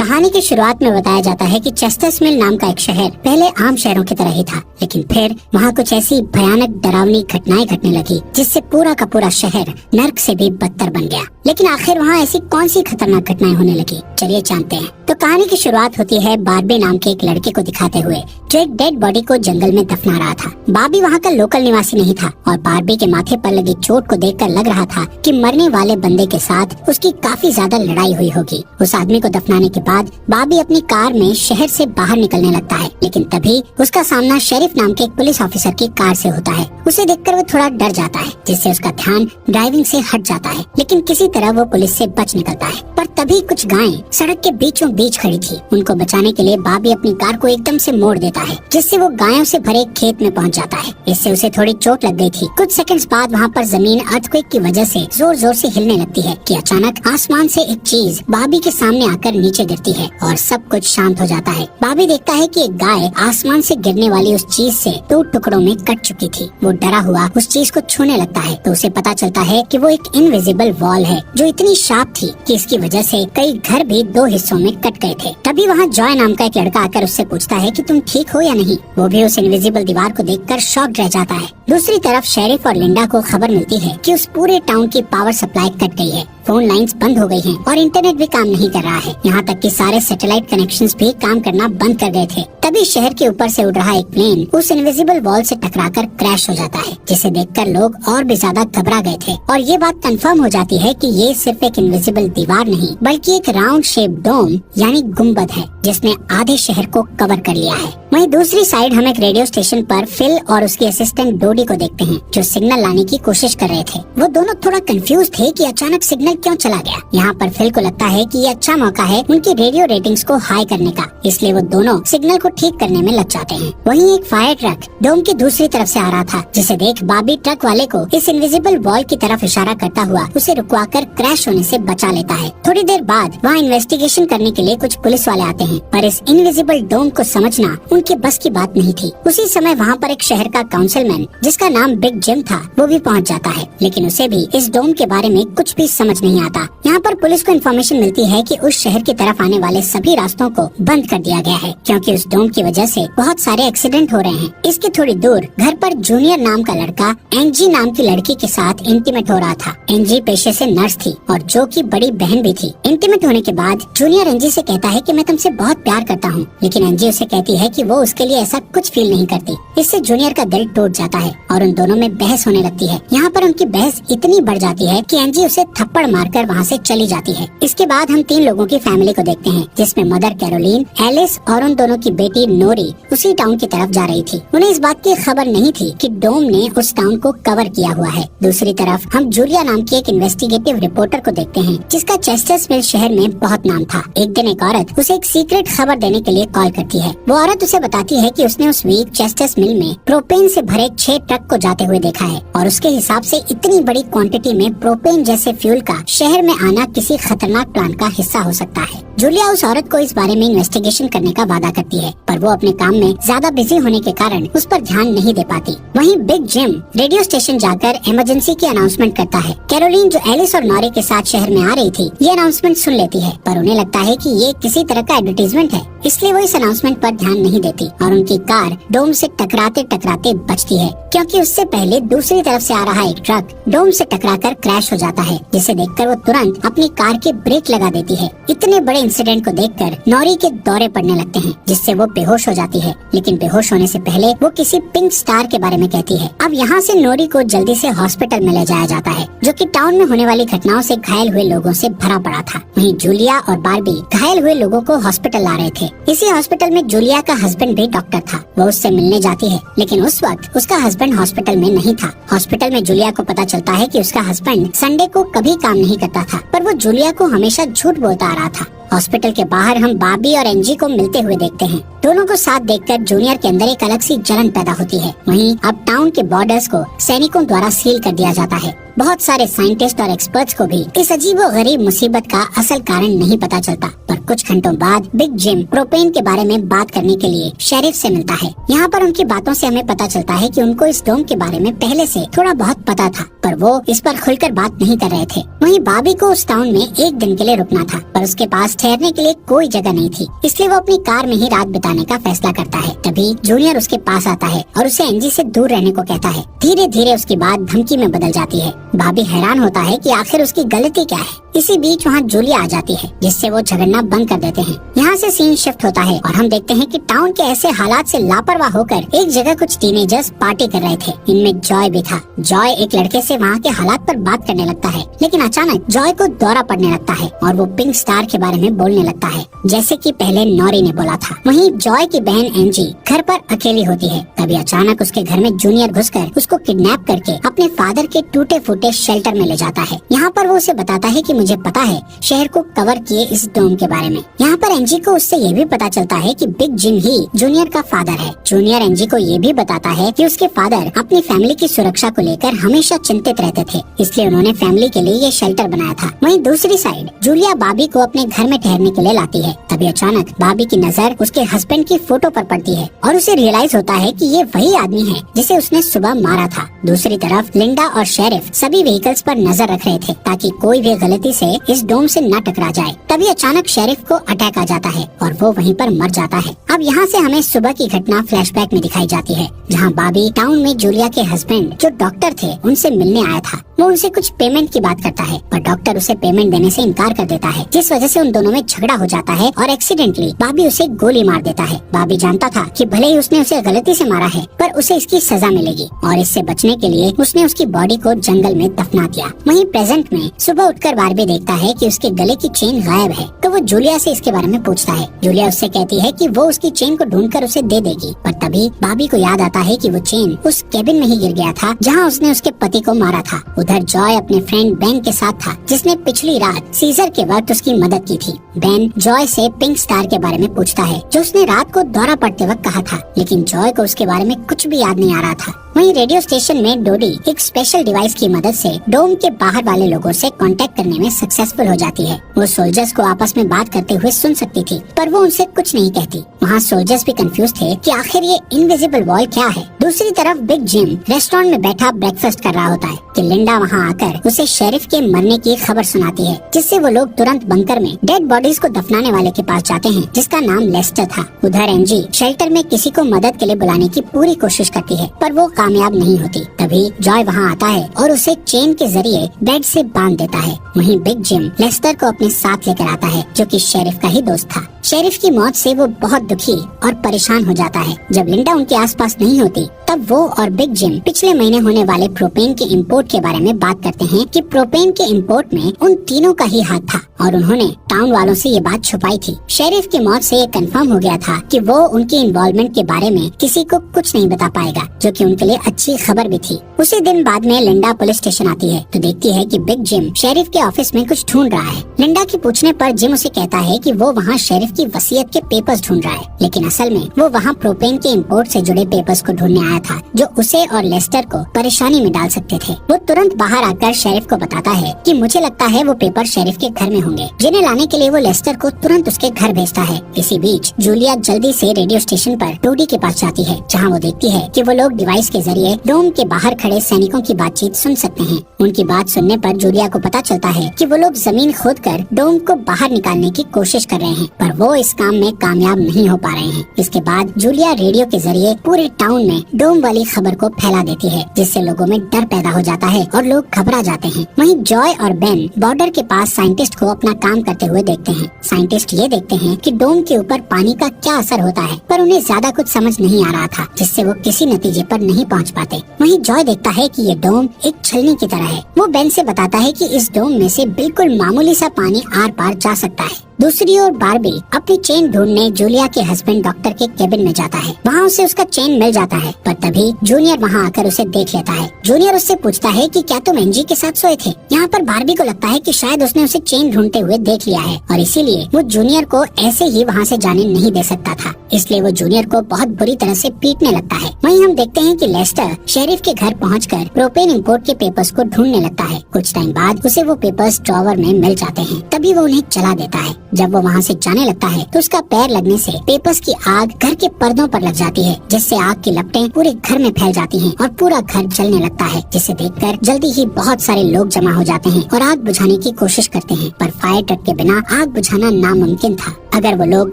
कहानी की शुरुआत में बताया जाता है कि चेस्टर्समिल नाम का एक शहर पहले आम शहरों की तरह ही था, लेकिन फिर वहाँ कुछ ऐसी भयानक डरावनी घटनाएं घटने लगी जिससे पूरा का पूरा शहर नर्क से भी बदतर बन गया। लेकिन आखिर वहाँ ऐसी कौन सी खतरनाक घटनाएं होने लगी, चलिए जानते हैं। तो कहानी की शुरुआत होती है बार्बी नाम के एक लड़के को दिखाते हुए जो एक डेड बॉडी को जंगल में दफना रहा था। बार्बी वहाँ का लोकल निवासी नहीं था और बार्बी के माथे पर लगी चोट को देखकर लग रहा था कि मरने वाले बंदे के साथ उसकी काफी ज्यादा लड़ाई हुई होगी। उस आदमी को दफनाने के बाद बार्बी अपनी कार में शहर से बाहर निकलने लगता है, लेकिन तभी उसका सामना शेरिफ नाम के एक पुलिस ऑफिसर की कार से होता है। उसे देखकर वो थोड़ा डर जाता है, जिससे उसका ध्यान ड्राइविंग से हट जाता है, लेकिन किसी तरह वो पुलिस से बच निकलता है। पर तभी कुछ गायें सड़क के बीचों बीच खड़ी थी। उनको बचाने के लिए बार्बी अपनी कार को एकदम से मोड़ देता है, जिससे वो गायों से भरे खेत में पहुंच जाता है। इससे उसे थोड़ी चोट लग गई थी। कुछ सेकंड्स बाद वहाँ पर जमीन अर्थक्वेक की वजह से जोर जोर से हिलने लगती है कि अचानक आसमान से एक चीज बार्बी के सामने आकर नीचे गिरती है और सब कुछ शांत हो जाता है। बार्बी देखता है कि एक गाय आसमान से गिरने वाली उस चीज से 2 टुकड़ों में कट चुकी थी। वो डरा हुआ उस चीज को छूने लगता है तो उसे पता चलता है कि वो एक इनविजिबल वॉल है जो इतनी शार्प थी कि इसकी वजह से कई घर भी 2 हिस्सों में कट गए थे। तभी वहाँ जॉय नाम का एक लड़का आकर उससे पूछता है कि तुम ठीक हो या नहीं। वो भी उस इनविजिबल दीवार को देखकर शॉक्ड रह जाता है। दूसरी तरफ शेरिफ और लिंडा को खबर मिलती है कि उस पूरे टाउन की पावर सप्लाई कट गई है। फोन लाइंस बंद हो गई हैं और इंटरनेट भी काम नहीं कर रहा है। यहाँ तक कि सारे सैटेलाइट कनेक्शंस भी काम करना बंद कर गए थे। तभी शहर के ऊपर से उड़ रहा एक प्लेन उस इनविजिबल वॉल से टकराकर क्रैश हो जाता है, जिसे देखकर लोग और भी ज्यादा घबरा गए थे। और ये बात कंफर्म हो जाती है कि ये सिर्फ एक इनविजिबल दीवार नहीं बल्कि एक राउंड शेप डोम यानी गुम्बद है, जिसने आधे शहर को कवर कर लिया है। वहीं दूसरी साइड हम एक रेडियो स्टेशन पर फिल और उसकी असिस्टेंट डोडी को देखते हैं जो सिग्नल लाने की कोशिश कर रहे थे। वो दोनों थोड़ा कंफ्यूज थे कि अचानक सिग्नल क्यों चला गया। यहाँ पर फिल को लगता है कि ये अच्छा मौका है उनकी रेडियो रेटिंग्स को हाई करने का, इसलिए वो दोनों सिग्नल को ठीक करने में लग जाते हैं। वहीं एक फायर ट्रक डोम की दूसरी तरफ से आ रहा था, जिसे देख बार्बी ट्रक वाले को इस इनविजिबल वॉल की तरफ इशारा करता हुआ उसे रुकवाकर क्रैश होने से बचा लेता है। थोड़ी देर बाद वहाँ इन्वेस्टिगेशन करने के लिए कुछ पुलिस वाले आते हैं, पर इस इनविजिबल डोम को समझना उनके बस की बात नहीं थी। उसी समय वहाँ पर एक शहर का काउंसिलमैन जिसका नाम बिग जिम था वो भी पहुँच जाता है, लेकिन उसे भी इस डोम के बारे में कुछ भी समझ नहीं आता। यहाँ पर पुलिस को इन्फॉर्मेशन मिलती है कि उस शहर की तरफ आने वाले सभी रास्तों को बंद कर दिया गया है, क्योंकि उस डोम की वजह से बहुत सारे एक्सीडेंट हो रहे हैं। इसके थोड़ी दूर घर पर जूनियर नाम का लड़का एंजी नाम की लड़की के साथ इंटीमेट हो रहा था। एंजी पेशे से नर्स थी और जो की बड़ी बहन भी थी। इंटीमेट होने के बाद जूनियर एंजी से कहता है कि मैं तुमसे बहुत प्यार करता हूँ, लेकिन एंजी उसे कहती है कि वो उसके लिए ऐसा कुछ फील नहीं करती। इससे जूनियर का दिल टूट जाता है और उन दोनों में बहस होने लगती है। यहाँ पर उनकी बहस इतनी बढ़ जाती है कि एंजी उसे थप्पड़ मारकर वहाँ से चली जाती है। इसके बाद हम 3 लोगों की फैमिली को देखते हैं, जिसमें मदर कैरोलीन, एलिस और उन दोनों की बेटी नोरी उसी टाउन की तरफ जा रही थी। उन्हें इस बात की खबर नहीं थी कि डोम ने उस टाउन को कवर किया हुआ है। दूसरी तरफ हम जूलिया नाम की एक इन्वेस्टिगेटिव रिपोर्टर को देखते हैं, जिसका चेस्टर्समिल शहर में बहुत नाम था। एक दिन एक औरत उसे एक सीक्रेट खबर देने के लिए कॉल करती है। वो औरत उसे बताती है कि उसने उस वीक चेस्टर्समिल में प्रोपेन से भरे 6 ट्रक को जाते हुए देखा है और उसके हिसाब से इतनी बड़ी क्वांटिटी में प्रोपेन जैसे फ्यूल का शहर में आना किसी खतरनाक प्लान का हिस्सा हो सकता है। जूलिया उस औरत को इस बारे में इन्वेस्टिगेशन करने का वादा करती है, पर वो अपने काम में ज्यादा बिजी होने के कारण उस पर ध्यान नहीं दे पाती। वहीं बिग जिम रेडियो स्टेशन जाकर इमरजेंसी की अनाउंसमेंट करता है। कैरोलीन जो एलिस और नॉरी के साथ शहर में आ रही थी, ये अनाउंसमेंट सुन लेती है, पर उन्हें लगता है कि ये किसी तरह का एडवर्टीजमेंट है, इसलिए वो इस अनाउंसमेंट पर ध्यान नहीं देती और उनकी कार डोम से टकराते टकराते बचती है, क्योंकि उससे पहले दूसरी तरफ से आ रहा एक ट्रक डोम से टकराकर क्रैश हो जाता है, जिसे देखकर वो तुरंत अपनी कार के ब्रेक लगा देती है। इतने बड़े इंसिडेंट को देखकर नॉरी के दौरे पड़ने लगते हैं, जिससे वो बेहोश हो जाती है, लेकिन बेहोश होने से पहले वो किसी पिंक स्टार के बारे में कहती है। अब यहाँ से नॉरी को जल्दी से हॉस्पिटल में ले जाया जाता है, जो कि टाउन में होने वाली घटनाओं से घायल हुए लोगों से भरा पड़ा था। वहीं जूलिया और बार्बी घायल हुए लोगों को हॉस्पिटल ला रहे थे। इसी हॉस्पिटल में जूलिया का हस्बैंड भी डॉक्टर था। वो उससे मिलने जाती है, लेकिन उस वक्त उसका हस्बैंड हॉस्पिटल में नहीं था। हॉस्पिटल में जूलिया को पता चलता है कि उसका हस्बैंड संडे को कभी काम नहीं करता था, पर वो जूलिया को हमेशा झूठ बोलता आ रहा था। हॉस्पिटल के बाहर हम बार्बी और एंजी को मिलते हुए देखते हैं। दोनों को साथ देखकर जूनियर के अंदर एक अलग सी जलन पैदा होती है। वहीं अब टाउन के बॉर्डर्स को सैनिकों द्वारा सील कर दिया जाता है। बहुत सारे साइंटिस्ट और एक्सपर्ट्स को भी इस अजीबोगरीब मुसीबत का असल कारण नहीं पता चलता। पर कुछ घंटों बाद बिग जिम प्रोपेन के बारे में बात करने के लिए शेरिफ से मिलता है। यहाँ पर उनकी बातों से हमें पता चलता है कि उनको इस डोम के बारे में पहले से थोड़ा बहुत पता था, पर वो इस पर खुलकर बात नहीं कर रहे थे। वहीं बॉबी को उस टाउन में एक दिन के लिए रुकना था, पर उसके पास ठहरने के लिए कोई जगह नहीं थी, इसलिए वो अपनी कार में ही रात बिताने का फैसला करता है। तभी जूनियर उसके पास आता है और उसे एंजी से दूर रहने को कहता है। धीरे धीरे उसकी बात धमकी में बदल जाती है। बॉबी हैरान होता है कि आखिर उसकी गलती क्या है। इसी बीच वहाँ जूलिया आ जाती है, जिससे वो झगड़ना बंद कर देते हैं। यहाँ से सीन शिफ्ट होता है और हम देखते हैं कि टाउन के ऐसे हालात से लापरवाह होकर एक जगह कुछ टीनेजर्स पार्टी कर रहे थे। इनमें जॉय भी था। जॉय एक लड़के से वहाँ के हालात पर बात करने लगता है, लेकिन अचानक जॉय को दौरा पड़ने लगता है और वो पिंक स्टार के बारे में बोलने लगता है, जैसे कि पहले नॉरी ने बोला था। वहीं जॉय की बहन एंजी घर पर अकेली होती है। तभी अचानक उसके घर में जूनियर घुसकर उसको किडनैप करके अपने फादर के टूटे फूटे शेल्टर में ले जाता है। यहाँ पर वो उसे बताता है कि मुझे पता है शहर को कवर किए इस डोम के बारे में। यहाँ पर एंजी को उससे ये भी पता चलता है कि बिग जिम ही जूनियर का फादर है। जूनियर एंजी को ये भी बताता है कि उसके फादर अपनी फैमिली की सुरक्षा को लेकर हमेशा चिंतित रहते थे, इसलिए उन्होंने फैमिली के लिए ये शेल्टर बनाया था। वहीं दूसरी साइड जूलिया बॉबी को अपने घर में ठहरने के लिए लाती है। तभी अचानक बॉबी की नजर उसके हस्बैंड की फोटो पर पड़ती है और उसे रियलाइज होता है कि ये वही आदमी है जिसे उसने सुबह मारा था। दूसरी तरफ लिंडा और शेरिफ सभी व्हीकल्स पर नजर रख रहे थे ताकि कोई भी गलती से इस डोम से न टकरा जाए। तभी अचानक शेरिफ को अटैक आ जाता है और वो वहीं पर मर जाता है। अब यहाँ से हमें सुबह की घटना फ्लैशबैक में दिखाई जाती है, जहाँ बॉबी टाउन में जूलिया के हस्बैंड जो डॉक्टर थे उनसे मिलने आया था। वो उनसे कुछ पेमेंट की बात करता है, पर डॉक्टर उसे पेमेंट देने से इनकार कर देता है, जिस वजह से उन दोनों में झगड़ा हो जाता है और एक्सीडेंटली बॉबी उसे गोली मार देता है। बॉबी जानता था कि भले ही उसने उसे गलती से मारा है, पर उसे इसकी सजा मिलेगी और इससे बचने के लिए उसने उसकी बॉडी को जंगल में दफना दिया। वहीं प्रेजेंट में सुबह उठकर बार्बी देखता है कि उसके गले की चेन गायब है, तो वो जूलिया से इसके बारे में पूछता है। जूलिया उससे कहती है कि वो उसकी चेन को ढूंढकर उसे दे देगी, पर तभी बॉबी को याद आता है कि वो चेन उस केबिन में ही गिर गया था जहाँ उसने उसके पति को मारा था। उधर जॉय अपने फ्रेंड बेन के साथ था, जिसने पिछली रात सीजर के वक्त उसकी मदद की थी। बेन जॉय से पिंक स्टार के बारे में पूछता है, जो उसने रात को दौरा पड़ते वक्त कहा था, लेकिन जॉय को उसके बारे में कुछ भी याद नहीं आ रहा था। वहीं रेडियो स्टेशन में डोडी एक स्पेशल डिवाइस की मदद से डोम के बाहर वाले लोगों से कांटेक्ट करने में सक्सेसफुल हो जाती है। वो सोल्जर्स को आपस में बात करते हुए सुन सकती थी, पर वो उनसे कुछ नहीं कहती। वहाँ सोल्जर्स भी कंफ्यूज थे कि आखिर ये इनविजिबल वॉल क्या है। दूसरी तरफ बिग जिम रेस्टोरेंट में बैठा ब्रेकफास्ट कर रहा होता है कि लिंडा वहाँ आकर उसे शेरिफ के मरने की खबर सुनाती है, जिससे वो लोग तुरंत बंकर में डेड बॉडीज को दफनाने वाले के पास जाते हैं, जिसका नाम लेस्टर था। उधर एंजी शेल्टर में किसी को मदद के लिए बुलाने की पूरी कोशिश करती है, पर वो कामयाब नहीं होती। तभी जॉय वहाँ आता है और उसे चेन के जरिए बेड से बांध देता है। वहीं बिग जिम लेस्टर को अपने साथ लेकर आता है, जो कि शेरिफ का ही दोस्त था। शेरिफ की मौत से वो बहुत दुखी और परेशान हो जाता है। जब लिंडा उनके आसपास नहीं होती, तब वो और बिग जिम पिछले महीने होने वाले प्रोपेन के इंपोर्ट के बारे में बात करते हैं कि प्रोपेन के इंपोर्ट में उन तीनों का ही हाथ था और उन्होंने टाउन वालों से ये बात छुपाई थी। शेरिफ की मौत से ये कंफर्म हो गया था कि वो उनके इन्वॉल्वमेंट के बारे में किसी को कुछ नहीं बता पाएगा, जो कि उनके लिए अच्छी खबर भी थी। उसी दिन बाद में लिंडा पुलिस स्टेशन आती है तो देखती है कि बिग जिम शेरिफ के ऑफिस में कुछ ढूंढ रहा है। लिंडा की पूछने पर जिम उसे कहता है कि वो वहाँ शेरिफ की वसीयत के पेपर्स ढूंढ रहा है, लेकिन असल में वो वहाँ प्रोपेन के इंपोर्ट से जुड़े पेपर्स को ढूंढने आया था, जो उसे और लेस्टर को परेशानी में डाल सकते थे। वो तुरंत बाहर आकर शेरिफ को बताता है कि मुझे लगता है वो पेपर शेरिफ के घर में होंगे, जिन्हें लाने के लिए वो लेस्टर को तुरंत उसके घर भेजता है। इसी बीच जूलिया जल्दी से रेडियो स्टेशन पर डोडी के पास जाती है, जहाँ वो देखती है कि वो लोग डिवाइस के जरिए डोम के बाहर खड़े सैनिकों की बातचीत सुन सकते हैं। उनकी बात सुनने पर जूलिया को पता चलता है कि वो लोग जमीन खोदकर डोम को बाहर निकालने की कोशिश कर रहे हैं, पर वो इस काम में कामयाब नहीं हो पा रहे हैं। इसके बाद जूलिया रेडियो के जरिए पूरे टाउन में डोम वाली खबर को फैला देती है, जिससे लोगों में डर पैदा हो जाता है और लोग घबरा जाते हैं। वहीं जॉय और बेन बॉर्डर के पास साइंटिस्ट को अपना काम करते हुए देखते हैं। साइंटिस्ट ये देखते हैं कि डोम के ऊपर पानी का क्या असर होता है, पर उन्हें ज्यादा कुछ समझ नहीं आ रहा था, जिससे वो किसी नतीजे पर नहीं पहुंच पाते। वहीं जॉय देखता है कि ये डोम एक छलनी की तरह है। वो बेन से बताता है कि इस डोम में से बिल्कुल मामूली सा पानी आर पार जा सकता है। दूसरी ओर बार्बी अपनी चेन ढूंढने जूलिया के हस्बैंड डॉक्टर के केबिन में जाता है। वहाँ उसे उसका चेन मिल जाता है, पर तभी जूनियर वहाँ आकर उसे देख लेता है। जूनियर उससे पूछता है कि क्या तुम एंजी के साथ सोए थे। यहाँ पर बार्बी को लगता है कि शायद उसने उसे चेन ढूंढते हुए देख लिया है और इसीलिए वो जूनियर को ऐसे ही वहाँ से जाने नहीं दे सकता था, इसलिए वो जूनियर को बहुत बुरी तरह से पीटने लगता है। वहीं हम देखते हैं कि लेस्टर शेरिफ के घर पहुंचकर प्रोपेन इंपोर्ट के पेपर्स को ढूंढने लगता है। कुछ टाइम बाद उसे वो पेपर्स ड्रॉवर में मिल जाते हैं, तभी वो उन्हें जला देता है। जब वो वहाँ से जाने लगता है तो उसका पैर लगने से पेपर्स की आग घर के पर्दों पर लग जाती है, जिससे आग की लपटें पूरे घर में फैल जाती हैं और पूरा घर जलने लगता है, जिसे देखकर जल्दी ही बहुत सारे लोग जमा हो जाते हैं और आग बुझाने की कोशिश करते हैं, पर फायर ट्रक के बिना आग बुझाना नामुमकिन था। अगर वो लोग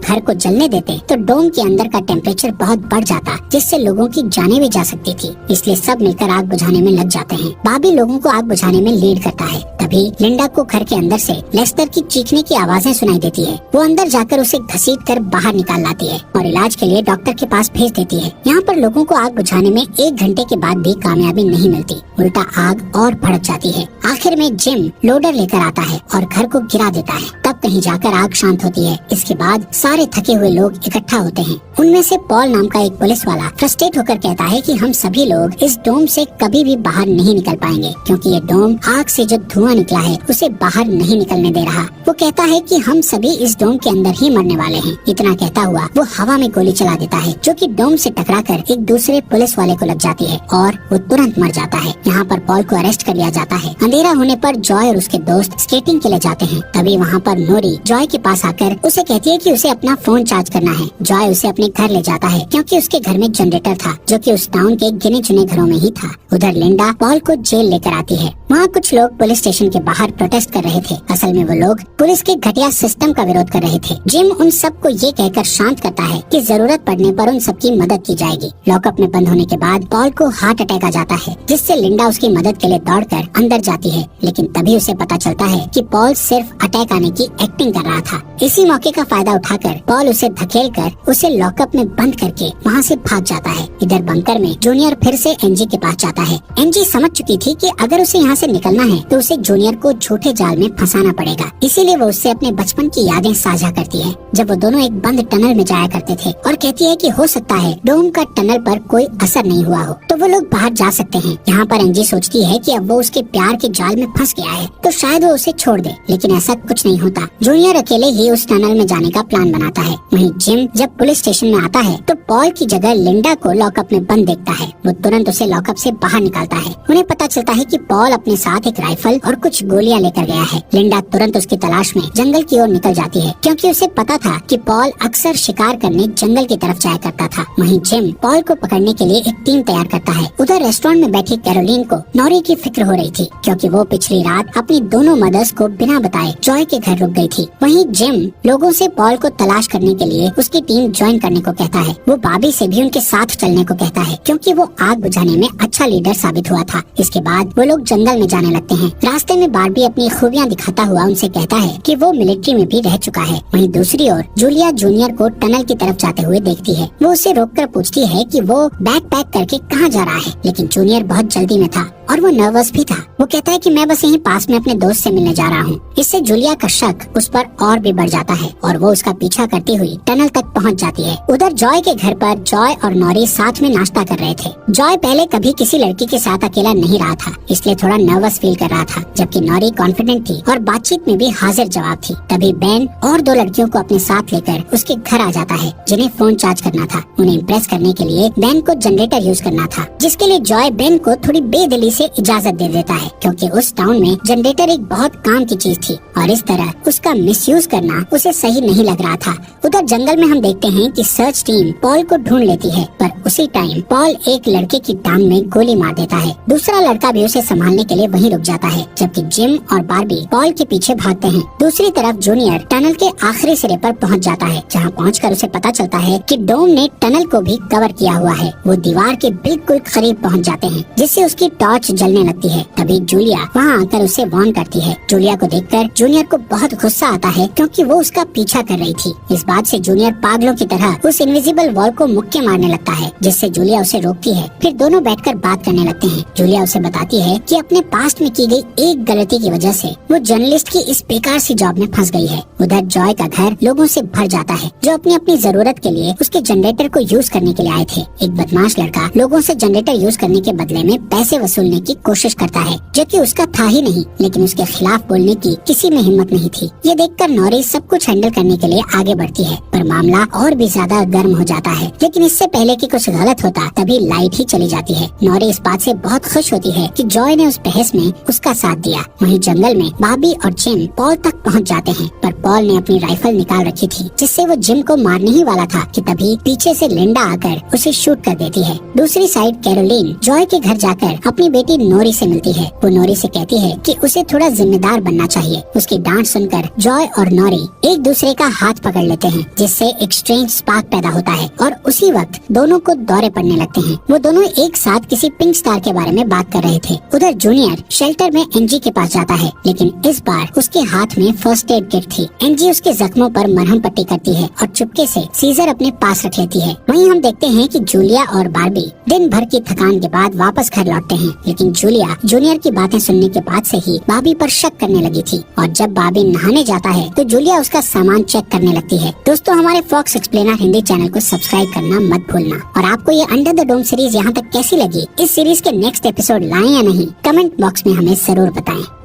घर को जलने देते तो डोम के अंदर का टेम्परेचर बहुत बढ़ जाता, जिससे लोगों की जानें भी जा सकती थी, इसलिए सब मिलकर आग बुझाने में लग जाते हैं। बाबी लोगों को आग बुझाने में लीड करता है। तभी लिंडा को घर के अंदर से लेस्टर की चीखने की आवाजें सुनाई देती है। वो अंदर जाकर उसे घसीट कर बाहर निकाल लाती है और इलाज के लिए डॉक्टर के पास भेज देती है। यहाँ पर लोगों को आग बुझाने में 1 घंटे के बाद भी कामयाबी नहीं मिलती, उल्टा आग और भड़क जाती है। आखिर में जिम लोडर लेकर आता है और घर को गिरा देता है। तब कहीं जाकर आग शांत होती है। इसके बाद सारे थके हुए लोग इकट्ठा होते हैं। उनमें से पॉल नाम का एक पुलिस वाला फ्रस्ट्रेट होकर कहता है कि हम सभी लोग इस डोम से कभी भी बाहर नहीं निकल पाएंगे, क्योंकि ये डोम आग से जो धुआं निकला है उसे बाहर नहीं निकलने दे रहा। वो कहता है कि हम सभी इस डोम के अंदर ही मरने वाले हैं। इतना कहता हुआ वो हवा में गोली चला देता है, जो कि डोम से टकराकर एक दूसरे पुलिस वाले को लग जाती है और वो तुरंत मर जाता है। यहाँ पर पॉल को अरेस्ट कर लिया जाता है। अंधेरा होने पर जॉय और उसके दोस्त स्केटिंग के लिए जाते हैं। तभी वहाँ पर नोरी जॉय के पास आकर उसे कहती है कि उसे अपना फोन चार्ज करना है। जॉय उसे अपने घर ले जाता है, क्योंकि उसके घर में जनरेटर था, जो कि उस टाउन के गिने चुने घरों में ही था। उधर लिंडा पॉल को जेल लेकर आती है। वहाँ कुछ लोग पुलिस स्टेशन के बाहर प्रोटेस्ट कर रहे थे। असल में वो लोग पुलिस के घटिया सिस्टम का विरोध कर रहे थे। जिम उन सबको ये कहकर शांत करता है कि जरूरत पड़ने पर उन सबकी मदद की जाएगी। लॉकअप में बंद होने के बाद पॉल को हार्ट अटैक आ जाता है, जिससे लिंडा उसकी मदद के लिए दौड़कर अंदर जाती है, लेकिन तभी उसे पता चलता है कि पॉल सिर्फ अटैक आने की एक्टिंग कर रहा था। इसी मौके का फायदा उठाकर पॉल उसे धकेलकर उसे लॉकअप में बंद करके वहाँ से भाग जाता है। इधर बंकर में जूनियर फिर से एनजी के पास जाता है। एनजी समझ चुकी थी कि अगर उसे यहाँ से निकलना है तो उसे जूनियर को झूठे जाल में फंसाना पड़ेगा, इसीलिए वो उससे अपने बचपन की यादें साझा करती है, जब वो दोनों एक बंद टनल में जाया करते थे, और कहती है कि हो सकता है डोम का टनल पर कोई असर नहीं हुआ हो, तो वो लोग बाहर जा सकते हैं। यहाँ पर एनजी सोचती है कि अब वो उसके प्यार के जाल में फंस गया है, तो शायद वो उसे छोड़ दे, लेकिन ऐसा कुछ नहीं होता। जूनियर अकेले ही उस टनल में जाने का प्लान बनाता है। वहीं जिम जब पुलिस स्टेशन में आता है तो पॉल की जगह लिंडा को लॉकअप में बंद देखता है। वो तुरंत उसे लॉकअप से बाहर निकालता है। उन्हें पता चलता है कि पॉल अपने साथ एक राइफल और कुछ गोलियां लेकर गया है। लिंडा तुरंत उसकी तलाश में जंगल की ओर निकल जाती है, क्योंकि उसे पता था कि पॉल अक्सर शिकार करने जंगल की तरफ जाया करता था। वहीं जिम पॉल को पकड़ने के लिए एक टीम तैयार करता है। उधर रेस्टोरेंट में बैठी कैरोलीन को नॉरी की फिक्र हो रही थी, क्योंकि वो पिछली रात अपनी दोनों मदर्स को बिना बताए जॉय के घर रुक गई थी। वहीं जिम लोगों से पॉल को तलाश करने के लिए उसकी टीम ज्वाइन करने को कहता है। वो बाबी से भी उनके साथ चलने को कहता है, क्योंकि वो आग बुझाने में अच्छा लीडर साबित हुआ था। इसके बाद वो लोग जंगल में जाने लगते हैं। रास्ते में बार्बी अपनी खूबियां दिखाता हुआ उनसे कहता है कि वो मिलिट्री में भी रह चुका है। वहीं दूसरी ओर जूलिया जूनियर को टनल की तरफ जाते हुए देखती है। वो उसे रोककर पूछती है कि वो बैग पैक करके कहाँ जा रहा है, लेकिन जूनियर बहुत जल्दी में था और वो नर्वस भी था। वो कहता है कि मैं बस यहीं पास में अपने दोस्त से मिलने जा रहा हूँ। इससे जूलिया का शक उस पर और भी बढ़ जाता है और वो उसका पीछा करती हुई टनल तक पहुँच जाती है। उधर जॉय के घर पर जॉय और नॉरी साथ में नाश्ता कर रहे थे। जॉय पहले कभी किसी लड़की के साथ अकेला नहीं रहा था, इसलिए थोड़ा नर्वस फील कर रहा था, जबकि नॉरी कॉन्फिडेंट थी और बातचीत में भी हाजिर जवाब थी। तभी बेन और 2 लड़कियों को अपने साथ लेकर उसके घर आ जाता है, जिन्हें फोन चार्ज करना था। उन्हें इम्प्रेस करने के लिए बेन को जनरेटर यूज करना था, जिसके लिए जॉय बेन को थोड़ी बेदिली से इजाजत दे देता है, क्योंकि उस टाउन में जनरेटर एक बहुत काम की चीज थी और इस तरह उसका मिसयूज करना उसे सही नहीं लग रहा था। उधर जंगल में हम देखते हैं कि सर्च टीम पॉल को ढूंढ लेती है, पर उसी टाइम पॉल एक लड़के की टांग में गोली मार देता है। दूसरा लड़का भी उसे संभालने के लिए वहीं रुक जाता है, जबकि जिम और बार्बी पॉल के पीछे भागते हैं। दूसरी तरफ जूनियर टनल के आखिरी सिरे पर पहुंच जाता है, जहां पहुंचकर उसे पता चलता है कि डोम ने टनल को भी कवर किया हुआ है। वो दीवार के बिल्कुल करीब पहुंच जाते हैं, जिससे उसकी टॉर्च जलने लगती है। तभी जूलिया वहां आकर उसे वार्न करती है। जूलिया को देखकर जूनियर जूनियर को बहुत गुस्सा आता है क्योंकि वो उसका पीछा कर रही थी। इस बात से जूनियर पागलों की तरह उस इनविजिबल वॉल को मुक्के मारने लगता है, जिससे जूलिया उसे रोकती है। फिर दोनों बैठकर बात करने लगते हैं। जूलिया उसे बताती है कि अपने पास्ट में की गई एक गलती की वजह से वो जर्नलिस्ट की इस बेकार सी जॉब में फंस गई है। उधर जॉय का घर लोगों से भर जाता है जो अपनी अपनी जरूरत के लिए उसके जनरेटर को यूज करने के लिए आए थे। एक बदमाश लड़का लोगों से जनरेटर यूज करने के बदले में पैसे वसूलने की कोशिश करता है, जो कि उसका था ही नहीं, लेकिन उसके खिलाफ बोलने की किसी में हिम्मत नहीं थी। ये देखकर नॉरी सब कुछ हैंडल करने के लिए आगे बढ़ती है, पर मामला और भी ज्यादा गर्म हो जाता है। लेकिन इससे पहले कि कुछ गलत होता तभी लाइट ही चली जाती है। नॉरी इस बात से बहुत खुश होती है कि जॉय ने उस बहस में उसका साथ दिया। वहीं जंगल में बॉबी और जिम पॉल तक पहुंच जाते हैं, पर पॉल ने अपनी राइफल निकाल रखी थी, जिससे वो जिम को मारने ही वाला था कि तभी पीछे से लिंडा आकर उसे शूट कर देती है। दूसरी साइड कैरोलिन जॉय के घर जाकर अपनी बेटी नोरी से मिलती है। वो नोरी से कहती है कि उसे थोड़ा जिम्मेदार बनना चाहिए। उसकी डांट सुनकर जॉय और नोरी एक दूसरे का हाथ पकड़ लेते हैं, जिससे एक स्ट्रेंज स्पार्क पैदा होता है और उसी वक्त दोनों को दौरे पड़ने लगते हैं। वो दोनों एक साथ किसी पिंक स्टार के बारे में बात कर रहे थे। उधर जूनियर शेल्टर में एनजी के पास जाता है, लेकिन इस बार उसके हाथ में फर्स्ट एड किट थी। एनजी उसके जख्मों पर मरहम पट्टी करती है और चुपके से सीजर अपने पास रख लेती है। वहीं हम देखते हैं कि जूलिया और बार्बी दिन भर की थकान के बाद वापस घर लौटते हैं, लेकिन जूलिया जूनियर की बातें सुनने के बाद से ही बार्बी पर शक करने लगी थी और जब बार्बी नहाने जाता है तो जूलिया उसका सामान चेक करने लगती है। दोस्तों, हमारे फॉक्स एक्सप्लेनर हिंदी चैनल को सब्सक्राइब करना मत भूलना। और आपको ये अंडर द डोम सीरीज यहाँ तक कैसी लगी, इस सीरीज के नेक्स्ट एपिसोड लाएं या नहीं, कमेंट बॉक्स में हमें जरूर बताएं।